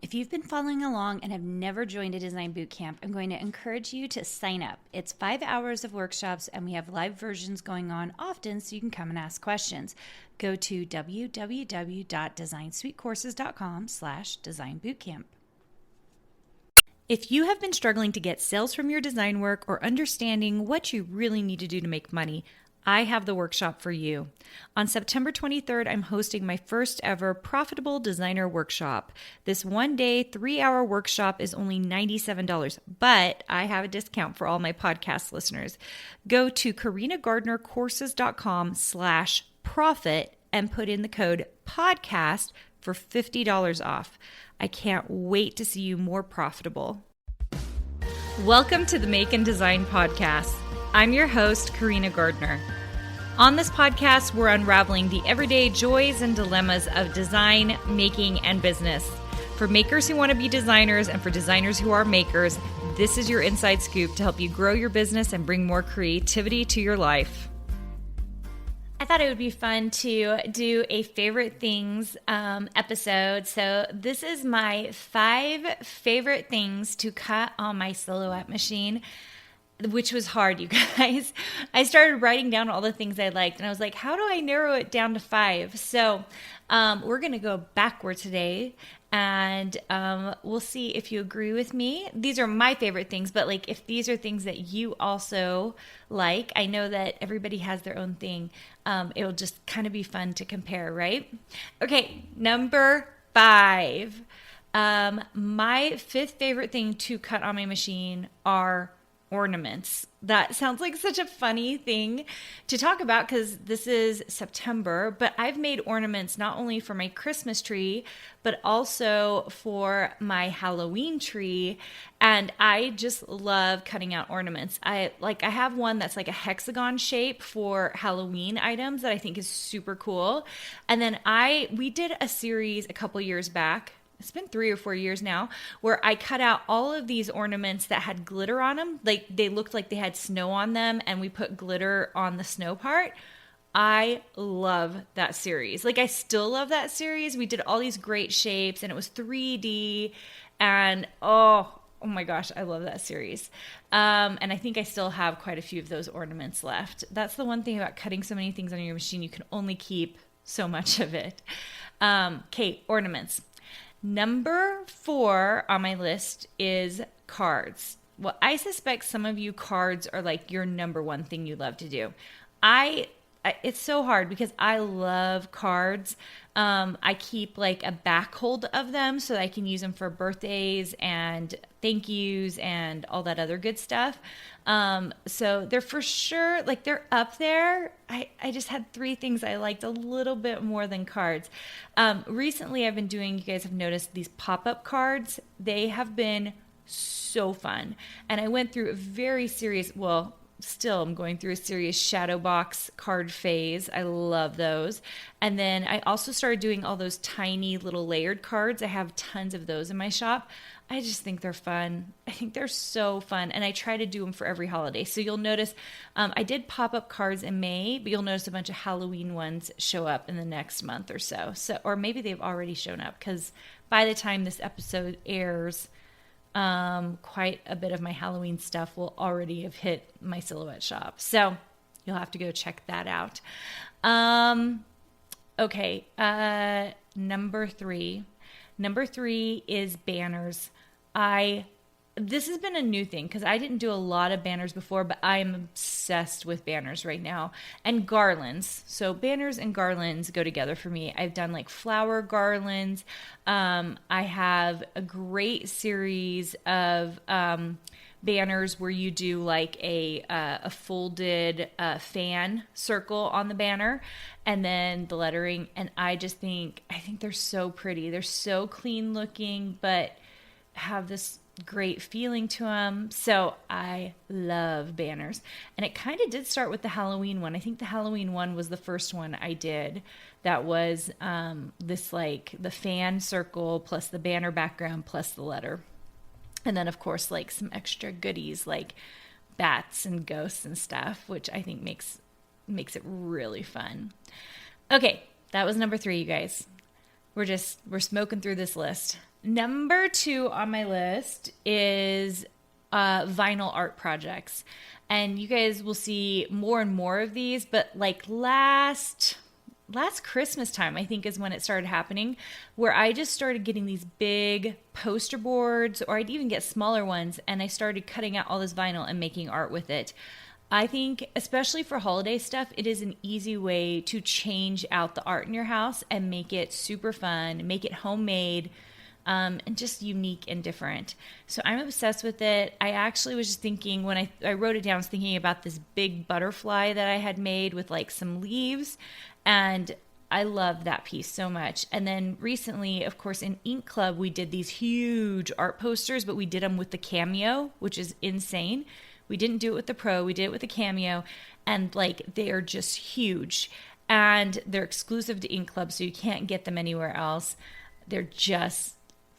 If you've been following along and have never joined a design boot camp, I'm going to encourage you to sign up. It's 5 hours of workshops and we have live versions going on often so you can come and ask questions. Go to www.designsweetcourses.com/designbootcamp. If you have been struggling to get sales from your design work or understanding what you really need to do to make money, I have the workshop for you. On September 23rd, I'm hosting my first ever Profitable Designer Workshop. This 1-day, 3-hour workshop is only $97, but I have a discount for all my podcast listeners. Go to carinagardnercourses.com/profit and put in the code podcast for $50 off. I can't wait to see you more profitable. Welcome to the Make and Design Podcast. I'm your host, Carina Gardner. On this podcast, we're unraveling the everyday joys and dilemmas of design, making, and business. For makers who want to be designers and for designers who are makers, this is your inside scoop to help you grow your business and bring more creativity to your life. I thought it would be fun to do a favorite things episode. So this is my 5 favorite things to cut on my Silhouette machine, which was hard, you guys. I started writing down all the things I liked, and I was like, how do I narrow it down to 5? So we're going to go backward today, and we'll see if you agree with me. These are my favorite things, but like if these are things that you also like, I know that everybody has their own thing. It'll just kind of be fun to compare, right? Okay, number 5. My 5th favorite thing to cut on my machine are ornaments. That sounds like such a funny thing to talk about because this is September, but I've made ornaments not only for my Christmas tree, but also for my Halloween tree. And I just love cutting out ornaments. I have one that's like a hexagon shape for Halloween items that I think is super cool. And then we did a series a couple years back. It's been 3 or 4 years now, where I cut out all of these ornaments that had glitter on them. Like they looked like they had snow on them, and we put glitter on the snow part. I love that series. Like I still love that series. We did all these great shapes, and it was 3D, and oh my gosh, I love that series. And I think I still have quite a few of those ornaments left. That's the one thing about cutting so many things on your machine. You can only keep so much of it. Okay, ornaments. Number 4 on my list is cards. Well, I suspect some of you cards are like your number 1 thing you love to do. It's so hard because I love cards. I keep like a back hold of them so that I can use them for birthdays and thank yous and all that other good stuff. So they're for sure, like they're up there. I just had 3 things I liked a little bit more than cards. Recently I've been doing, you guys have noticed these pop-up cards. They have been so fun. And I went through a very serious, still I'm going through a serious shadow box card phase. I love those. And then I also started doing all those tiny little layered cards. I have tons of those in my shop. I just think they're fun. I think they're so fun. And I try to do them for every holiday. So you'll notice I did pop-up cards in May, but you'll notice a bunch of Halloween ones show up in the next month or so. Or maybe they've already shown up because by the time this episode airs, quite a bit of my Halloween stuff will already have hit my Silhouette shop. So you'll have to go check that out. Okay. Number 3. Number 3 is banners. This has been a new thing because I didn't do a lot of banners before, but I am obsessed with banners right now. And garlands. So banners and garlands go together for me. I've done like flower garlands. I have a great series of banners where you do like a folded fan circle on the banner and then the lettering. And I think they're so pretty. They're so clean looking, but have this great feeling to them. So I love banners. And it kind of did start with the Halloween one. I think the Halloween one was the first one I did that was this like the fan circle plus the banner background plus the letter. And then of course like some extra goodies like bats and ghosts and stuff, which I think makes it really fun. Okay, that was number 3, you guys. We're smoking through this list. Number 2 on my list is vinyl art projects. And you guys will see more and more of these, but like last Christmas time, I think is when it started happening, where I just started getting these big poster boards, or I'd even get smaller ones, and I started cutting out all this vinyl and making art with it. I think, especially for holiday stuff, it is an easy way to change out the art in your house and make it super fun, make it homemade, and just unique and different. So I'm obsessed with it. I actually was just thinking, when I wrote it down, I was thinking about this big butterfly that I had made with like some leaves, and I love that piece so much. And then recently, of course, in Ink Club, we did these huge art posters, but we did them with the Cameo, which is insane. We didn't do it with the Pro, we did it with the Cameo, and like they are just huge. And they're exclusive to Ink Club, so you can't get them anywhere else. They're just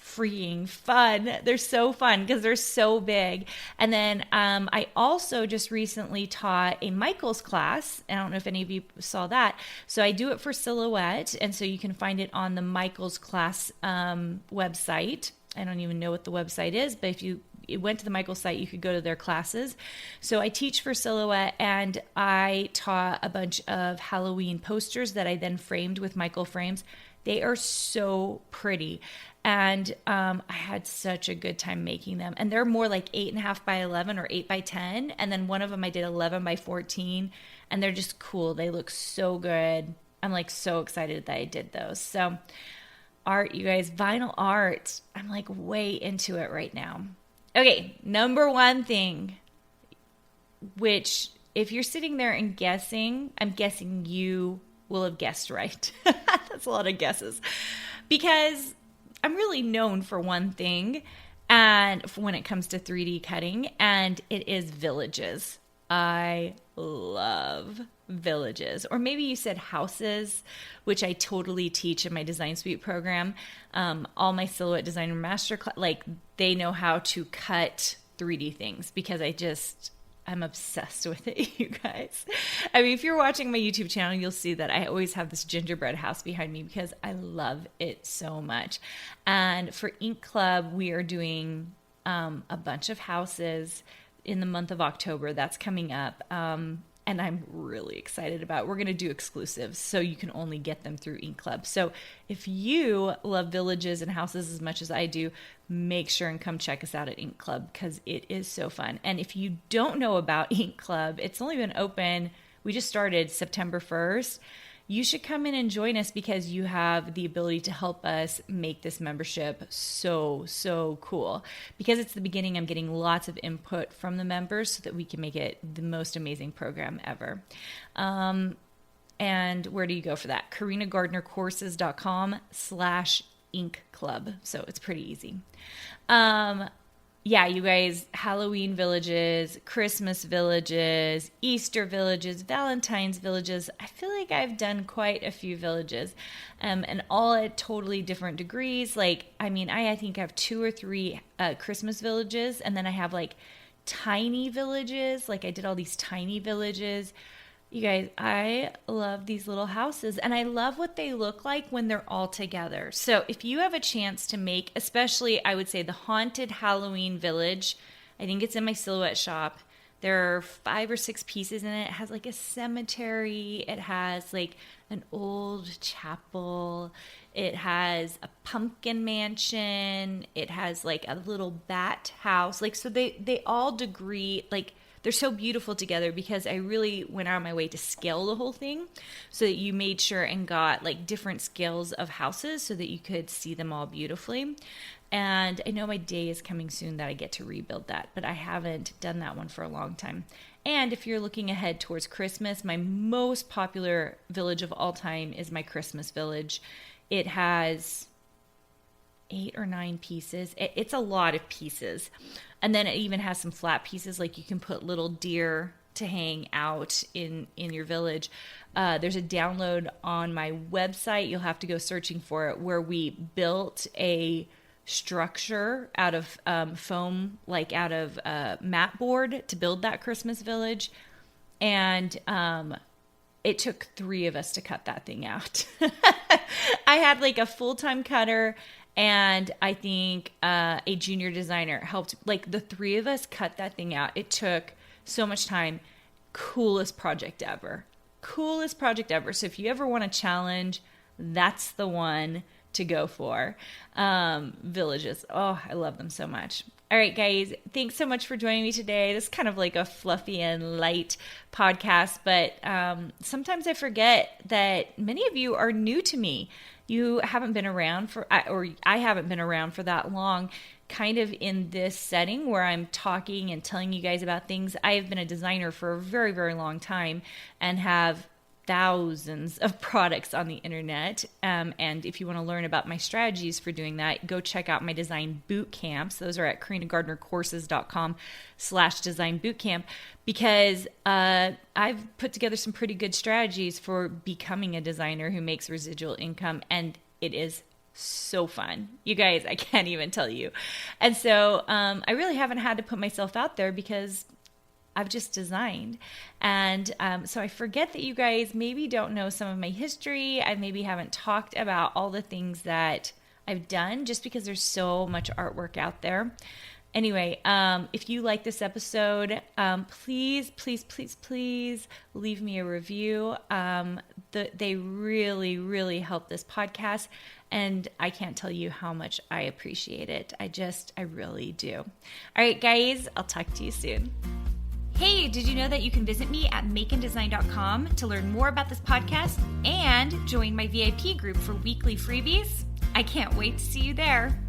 freaking fun. They're so fun because they're so big. And then I also just recently taught a Michaels class. I don't know if any of you saw that. So I do it for Silhouette, and so you can find it on the Michaels class website. I don't even know what the website is, but if you went to the Michaels site, you could go to their classes. So I teach for Silhouette, and I taught a bunch of Halloween posters that I then framed with Michael frames. They are so pretty. And I had such a good time making them. And they're more like 8.5 by 11 or 8 by 10. And then one of them I did 11 by 14. And they're just cool. They look so good. I'm like so excited that I did those. So art, you guys, vinyl art. I'm like way into it right now. Okay, number 1 thing, which if you're sitting there and guessing, I'm guessing you will have guessed right. That's a lot of guesses. Because I'm really known for one thing, and when it comes to 3D cutting, and it is villages. I love villages. Or maybe you said houses, which I totally teach in my Design Suite program. All my Silhouette Designer Master, like they know how to cut 3D things because I'm obsessed with it, you guys. I mean, if you're watching my YouTube channel, you'll see that I always have this gingerbread house behind me because I love it so much. And for Ink Club, we are doing a bunch of houses in the month of October. That's coming up. And I'm really excited about it. We're going to do exclusives, so you can only get them through Ink Club. So if you love villages and houses as much as I do, make sure and come check us out at Ink Club because it is so fun. And if you don't know about Ink Club, it's only been open, we just started September 1st. You should come in and join us because you have the ability to help us make this membership so cool. Because it's the beginning, I'm getting lots of input from the members so that we can make it the most amazing program ever. And where do you go for that? CarinaGardnerCourses.com/Ink Club. So it's pretty easy. Yeah, you guys, Halloween villages, Christmas villages, Easter villages, Valentine's villages. I feel like I've done quite a few villages, and all at totally different degrees. Like, I mean, I think I have 2 or 3 Christmas villages, and then I have like tiny villages. Like I did all these tiny villages. You guys, I love these little houses, and I love what they look like when they're all together. So if you have a chance to make, especially I would say the Haunted Halloween Village, I think it's in my Silhouette shop. There are 5 or 6 pieces in it. It has like a cemetery. It has like an old chapel. It has a pumpkin mansion. It has like a little bat house. Like, so they all degree, like, they're so beautiful together because I really went out of my way to scale the whole thing so that you made sure and got like different scales of houses so that you could see them all beautifully. And I know my day is coming soon that I get to rebuild that, but I haven't done that one for a long time. And if you're looking ahead towards Christmas, my most popular village of all time is my Christmas village. It has 8 or 9 pieces. It's a lot of pieces. And then it even has some flat pieces, like you can put little deer to hang out in your village. There's a download on my website. You'll have to go searching for it, where we built a structure out of foam, like out of mat board to build that Christmas village. And it took 3 of us to cut that thing out. I had like a full-time cutter And I think a junior designer helped. Like, the three of us cut that thing out. It took so much time. Coolest project ever. Coolest project ever. So if you ever want a challenge, that's the one to go for. Villages. Oh, I love them so much. All right, guys, thanks so much for joining me today. This is kind of like a fluffy and light podcast, but sometimes I forget that many of you are new to me. You haven't been around or I haven't been around for that long, kind of in this setting where I'm talking and telling you guys about things. I have been a designer for a very, very long time and have thousands of products on the internet. And if you want to learn about my strategies for doing that, go check out my design boot camps. Those are at carinagardnercourses.com/design bootcamp, because I've put together some pretty good strategies for becoming a designer who makes residual income. And it is so fun. You guys, I can't even tell you. And so I really haven't had to put myself out there because I've just designed. And so I forget that you guys maybe don't know some of my history. I maybe haven't talked about all the things that I've done just because there's so much artwork out there. Anyway, if you like this episode, please, please, please, please leave me a review. They really, really help this podcast. And I can't tell you how much I appreciate it. I really do. All right, guys, I'll talk to you soon. Hey, did you know that you can visit me at makeanddesign.com to learn more about this podcast and join my VIP group for weekly freebies? I can't wait to see you there.